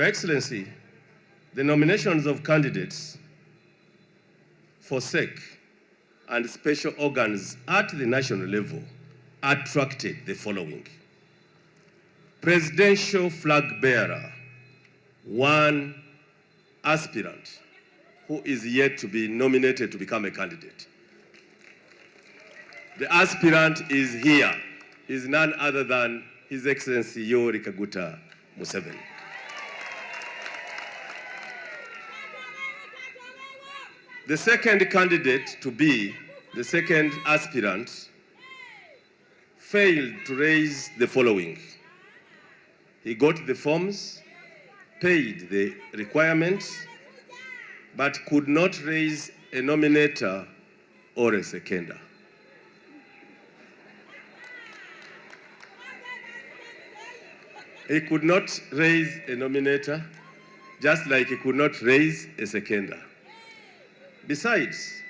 Excellency, the nominations of candidates for SEC and special organs at the national level attracted the following: presidential flag bearer, one aspirant who is yet to be nominated to become a candidate. The aspirant is here, is none other than His Excellency Yoweri Kaguta Museveni. The second candidate to be the second aspirant failed to raise the following: he got the forms, paid the requirements, but could not raise a nominator or a seconder. He could not raise a nominator, just like he could not raise a seconder. Besides,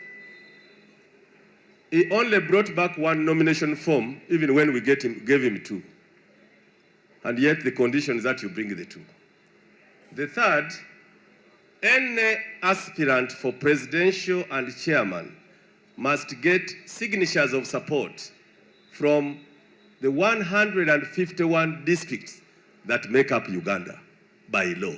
he only brought back one nomination form, even when we gave him two. And yet the condition is that you bring the two. The third, any aspirant for presidential and chairman must get signatures of support from the 151 districts that make up Uganda by law.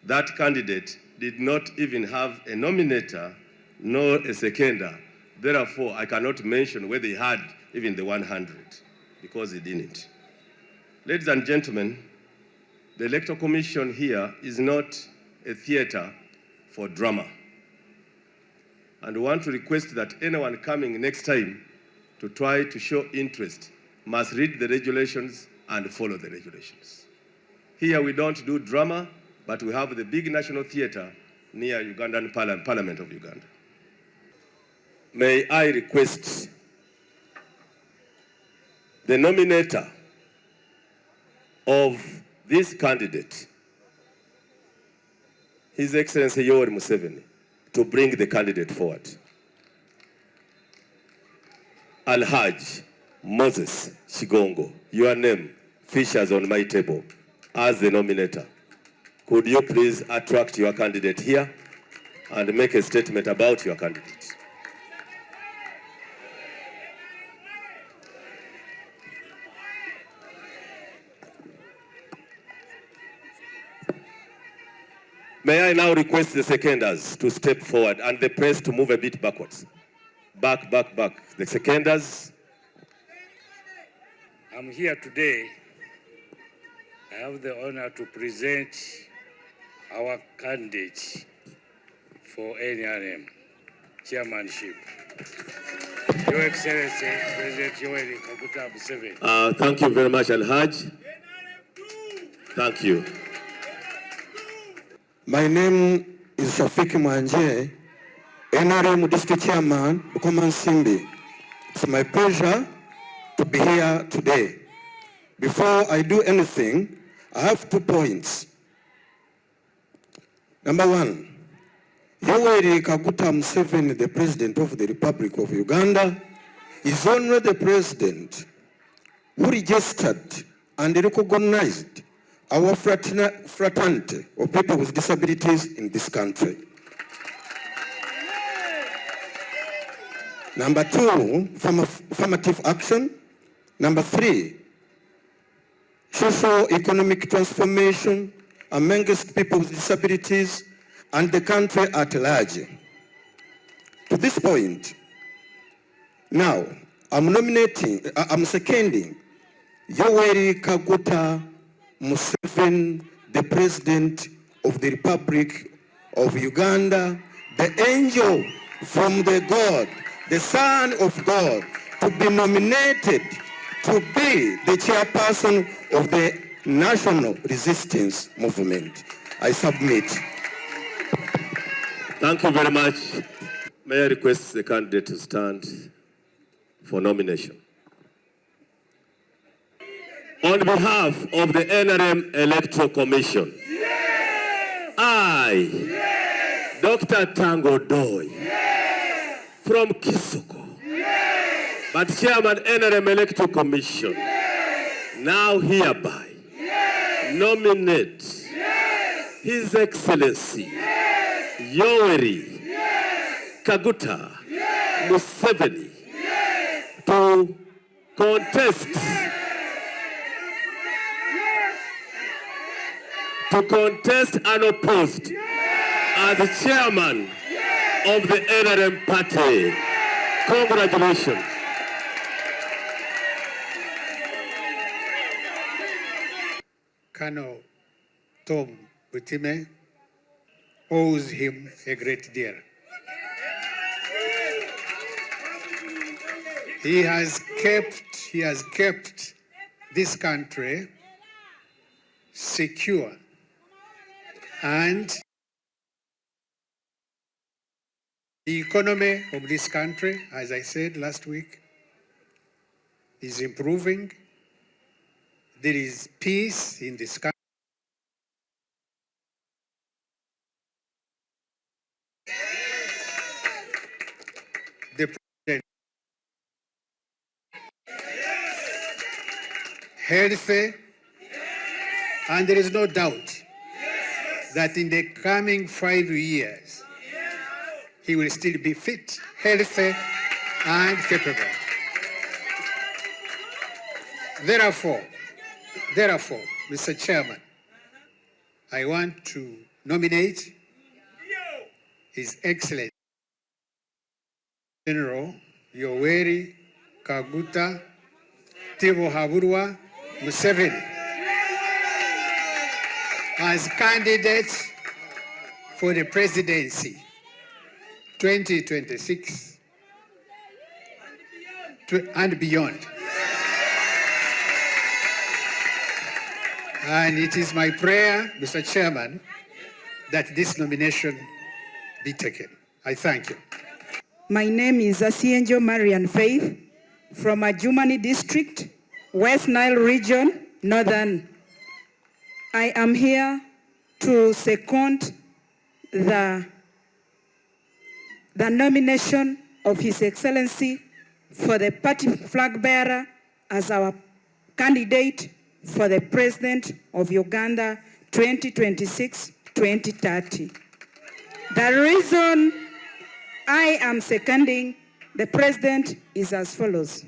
That candidate did not even have a nominator nor a seconder. Therefore, I cannot mention whether he had even the 100 because he didn't. Ladies and gentlemen, the Electoral Commission here is not a theater for drama. And we want to request that anyone coming next time to try to show interest must read the regulations and follow the regulations. Here we don't do drama, but we have the big national theater near Ugandan Parliament of Uganda. May I request the nominator of this candidate, His Excellency Yoweri Museveni, to bring the candidate forward. Alhaj Moses Shigongo, your name features on my table as the nominator. Could you please attract your candidate here and make a statement about your candidate? May I now request the seconders to step forward and the press to move a bit backwards. Back. The seconders. I'm here today. I have the honor to present our candidate for NRM chairmanship, Your Excellency President Yoweri Kaguta Museveni. Thank you very much, Alhaj. Thank you. My name is Shafiki Mwanje, NRM District Chairman, Bukoma Nsimbi. It's my pleasure to be here today. Before I do anything, I have 2 points. Number 1, Yoweri Kaguta Museveni, the President of the Republic of Uganda, is only the President who registered and recognized our fraternity of people with disabilities in this country. Number 2, affirmative action. Number 3, socio-economic transformation amongst people with disabilities and the country at large. To this point, now I'm seconding Yoweri Kaguta Museveni, the President of the Republic of Uganda, the angel from the God, the Son of God, to be nominated to be the chairperson of the National Resistance Movement. I submit. Thank you very much. May I request the candidate to stand for nomination. On behalf of the NRM Electoral Commission, yes! I, yes! Dr. Tango Doi, yes! From Kisoko, yes! But Chairman NRM Electoral Commission, yes! Now hereby, yes! Nominate, yes! His Excellency Yoweri Kaguta Museveni to contest unopposed as the chairman of the NRM party. Congratulations. Colonel Tom Butime owes him a great deal. He has kept this country secure, and the economy of this country, as I said last week, is improving. There is peace in this country. The president healthy, and there is no doubt that in the coming 5 years, he will still be fit, healthy, and capable. Therefore, Mr. Chairman, I want to nominate His Excellency General Yoweri Kaguta Tibuhaburwa Museveni as candidate for the presidency 2026 and beyond. And it is my prayer, Mr. Chairman, that this nomination be taken. I thank you. My name is Asienjo Marian Faith from Ajumani District, West Nile Region, Northern. I am here to second the nomination of His Excellency for the party flag bearer as our candidate for the President of Uganda 2026-2030. The reason I am seconding the President is as follows.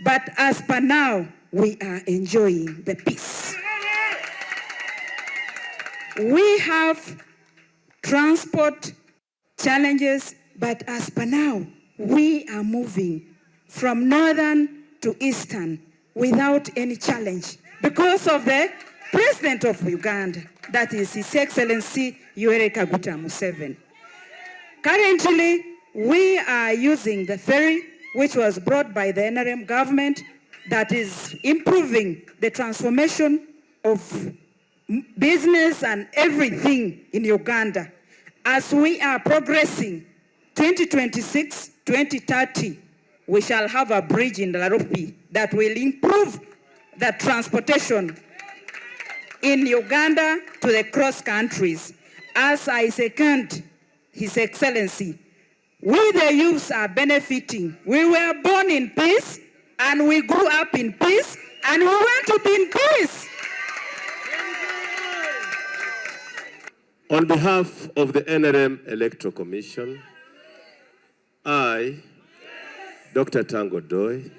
But as per now, we are enjoying the peace. We have transport challenges, but as per now, we are moving from northern to eastern without any challenge because of the President of Uganda, that is His Excellency Yoweri Kaguta Museveni. Currently, we are using the ferry, which was brought by the NRM government, that is improving the transformation of business and everything in Uganda. As we are progressing, 2026-2030, we shall have a bridge in Laropi that will improve the transportation in Uganda to the cross countries. As I second His Excellency, we the youths are benefiting. We were born in peace and we grew up in peace and we want to be in peace. On behalf of the NRM Electoral Commission, I, Dr. Tango Doi,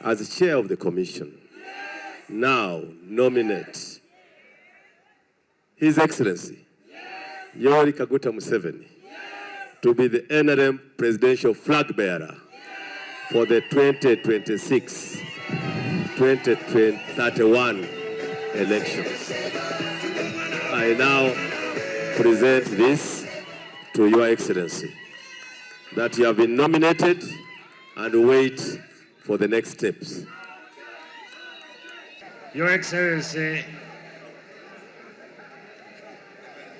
as chair of the commission, now nominate His Excellency Yoweri Kaguta Museveni to be the NRM presidential flag bearer for the 2026-2031 elections. I now present this to Your Excellency, that you have been nominated, and wait for the next steps. Your Excellency,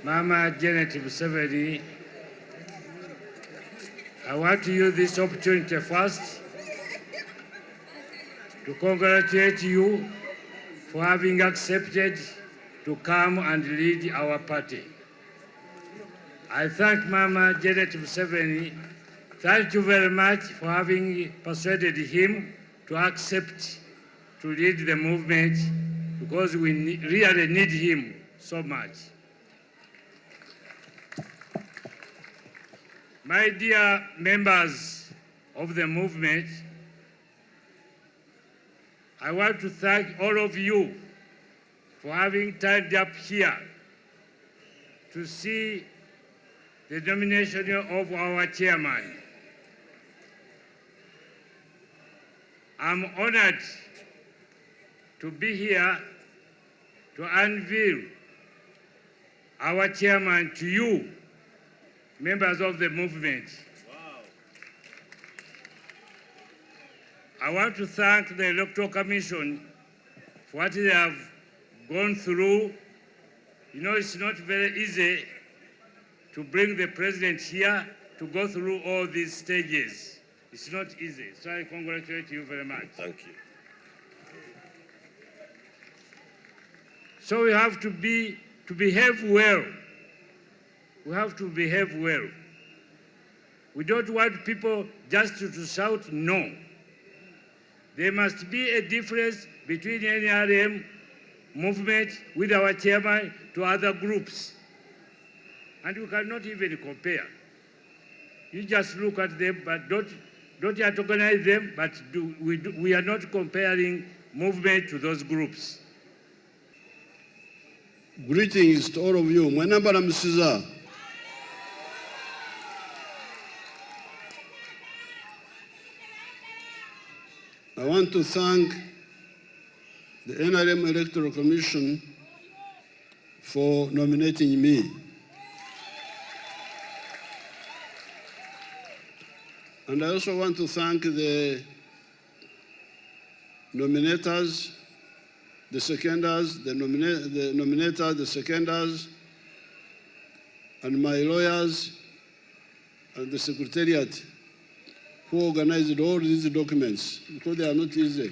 Mama Janet Museveni, I want to use this opportunity first to congratulate you for having accepted to come and lead our party. I thank Mama Janet Museveni. Thank you very much for having persuaded him to accept to lead the movement because we really need him so much. My dear members of the movement, I want to thank all of you for having turned up here to see the nomination of our chairman. I'm honored to be here to unveil our chairman to you, members of the movement. Wow. I want to thank the Electoral Commission for what they have gone through. You know, it's not very easy to bring the president here to go through all these stages. It's not easy. So I congratulate you very much. Thank you. So we have to behave well. We have to behave well. We don't want people just to shout no. There must be a difference between NRM movement with our chairman to other groups. And you cannot even compare. You just look at them, but don't antagonize them, but we are not comparing movement to those groups. Greetings to all of you. Mwenambala Msiza. I want to thank the NRM Electoral Commission for nominating me. And I also want to thank the nominators, the seconders, the nominators, the seconders, and my lawyers and the secretariat who organized all these documents, because they are not easy.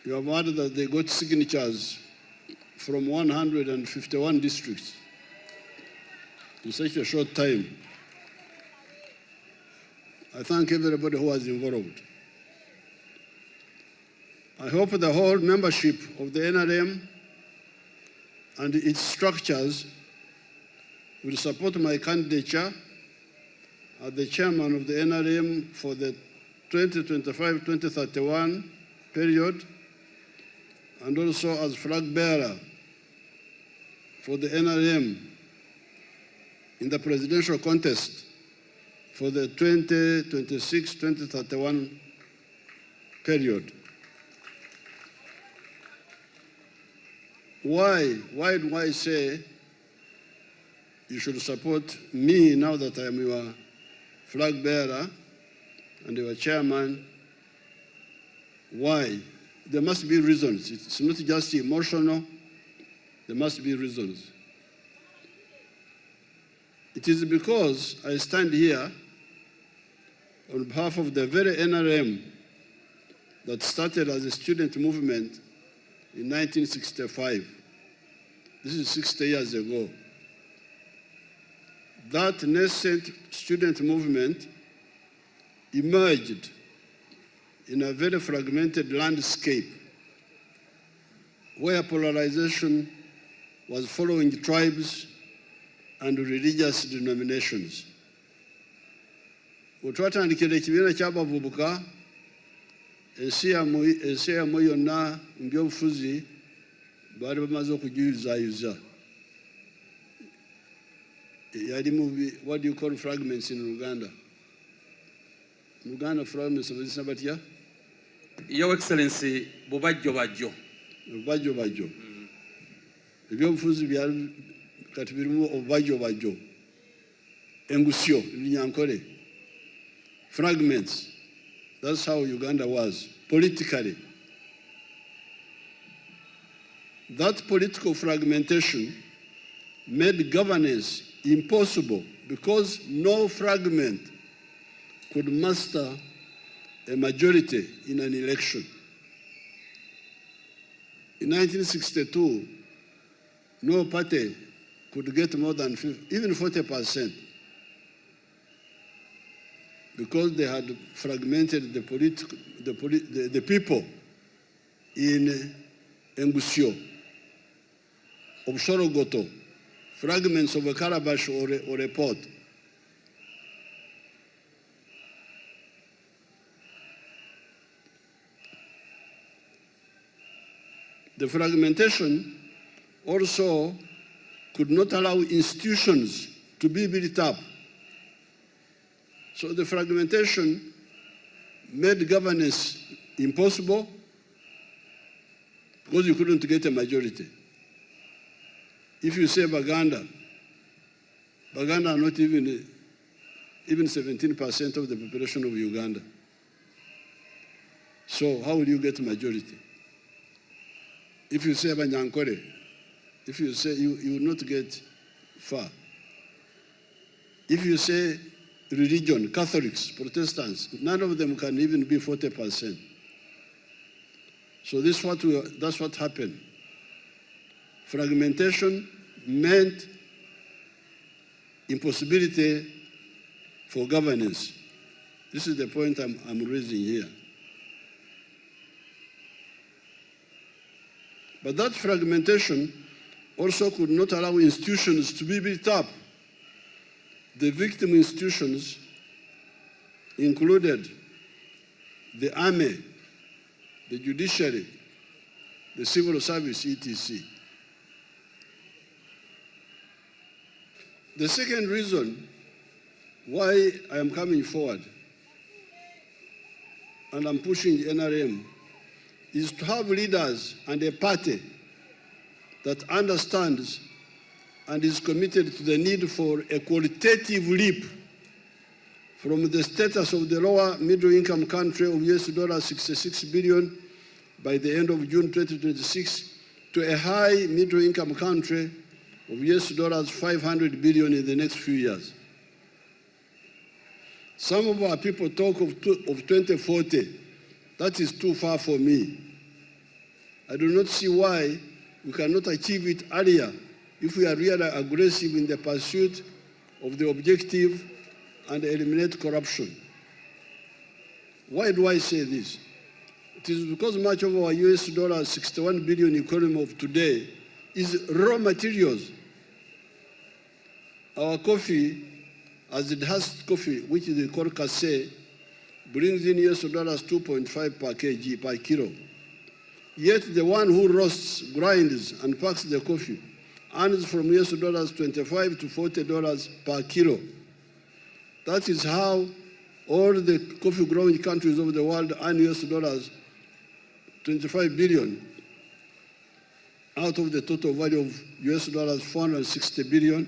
You have heard that they got signatures from 151 districts in such a short time. I thank everybody who was involved. I hope the whole membership of the NRM and its structures will support my candidature as the chairman of the NRM for the 2025-2031 period, and also as flag bearer for the NRM in the presidential contest for the 2026-2031 period. Why do I say you should support me now that I am your flag bearer and your chairman? Why? There must be reasons. It's not just emotional. There must be reasons. It is because I stand here on behalf of the very NRM that started as a student movement in 1965. This is 60 years ago. That nascent student movement emerged in a very fragmented landscape where polarization was following tribes and religious denominations. Twatandikira ekibiina ky'abavubuka ensi yammwe yonna mu by'obufuzi baali bamaze okugiyuzaayuza. Yali what do you call fragments in Uganda? In Uganda, fragments bazisa batya? Your Excellency, bubajjo bajjo. Bubajjo bajjo. Ebyobufuzi byali kati birimu obubajjo bajjo. Engusyo, Linyankole. Fragments. That's how Uganda was, politically. That political fragmentation made governance impossible because no fragment could master a majority in an election. In 1962, no party could get more than even 40%. because they had fragmented the people in Engusio, Obsorogoto, fragments of a calabash or a pot. The fragmentation also could not allow institutions to be built up. So the fragmentation made governance impossible because you couldn't get a majority. If you say Baganda are not even 17% of the population of Uganda. So how will you get a majority? If you say Banyankore, if you say you will not get far. If you say religion, Catholics, Protestants, none of them can even be 40%. So that's what happened. Fragmentation meant impossibility for governance. This is the point I'm raising here. But that fragmentation also could not allow institutions to be built up. The victim institutions included the army, the judiciary, the civil service, etc. The second reason why I am coming forward and I'm pushing the NRM is to have leaders and a party that understands and is committed to the need for a qualitative leap from the status of the lower middle income country of $66 billion by the end of June 2026 to a high middle income country of $500 billion in the next few years. Some of our people talk of 2040. That is too far for me. I do not see why we cannot achieve it earlier if we are really aggressive in the pursuit of the objective and eliminate corruption. Why do I say this? It is because much of our $61 billion economy of today is raw materials. Our coffee, as it has coffee, which is called cassé, brings in $2.5 per kg, per kilo. Yet the one who roasts, grinds, and packs the coffee earns from $25 to $40 per kilo. That is how all the coffee-growing countries of the world earn $25 billion out of the total value of $460 billion.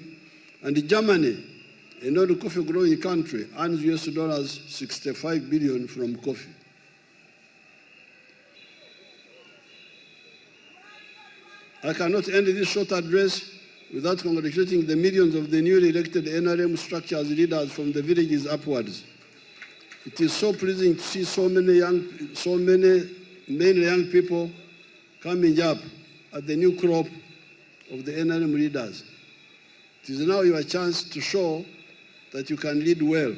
And Germany, another coffee-growing country, earns $65 billion from coffee. I cannot end this short address without congratulating the millions of the newly elected NRM structures leaders from the villages upwards. It is so pleasing to see so many mainly young people coming up at the new crop of the NRM leaders. It is now your chance to show that you can lead well.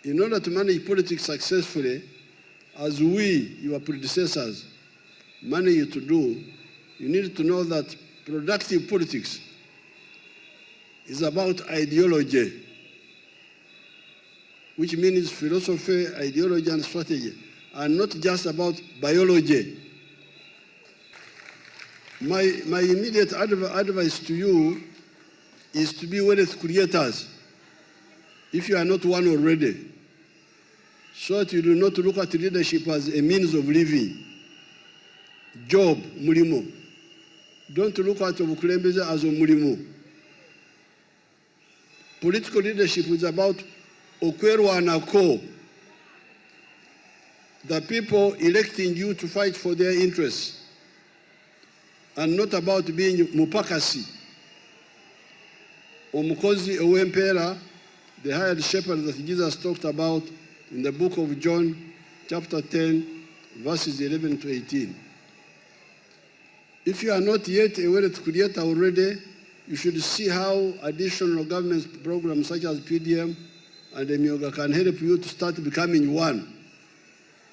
In order to manage politics successfully, as we, your predecessors, manage you to do, you need to know that productive politics is about ideology, which means philosophy, ideology, and strategy, and not just about biology. My immediate advice to you is to be wealth creators, if you are not one already, so that you do not look at leadership as a means of living. Job, mulimo. Don't look at obukulembeze as a mulimo. Political leadership is about okwerwanako, the people electing you to fight for their interests, and not about being mupakasi. Omukozi owempera, the hired shepherd that Jesus talked about in the book of John, chapter 10, verses 11 to 18. If you are not yet a wealth creator already, you should see how additional government programs such as PDM and Emyoga can help you to start becoming one.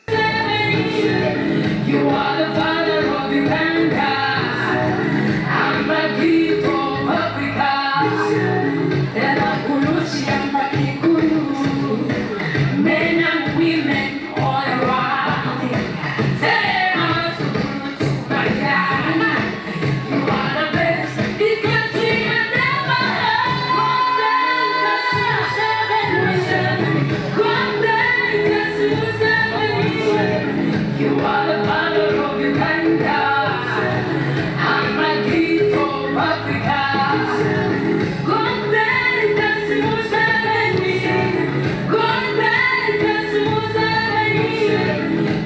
You are the father of Uganda. I'm a gift of Africa. And I'm men and women all around. Say us to my God. You are the best. This country has never had. You are the father of Uganda. I'm a gift of Africa.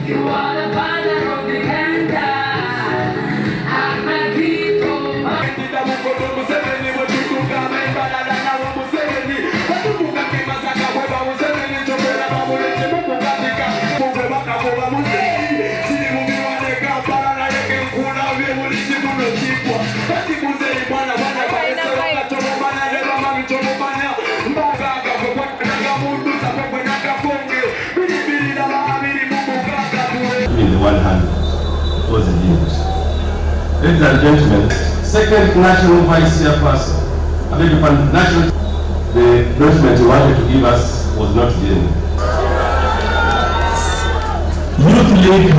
You are the father of Uganda. I'm a gift of Africa. In the one hand was the news. Ladies and gentlemen, second national vice chairperson, national, the document you wanted to give us was not given. Youth League.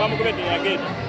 I'm not going to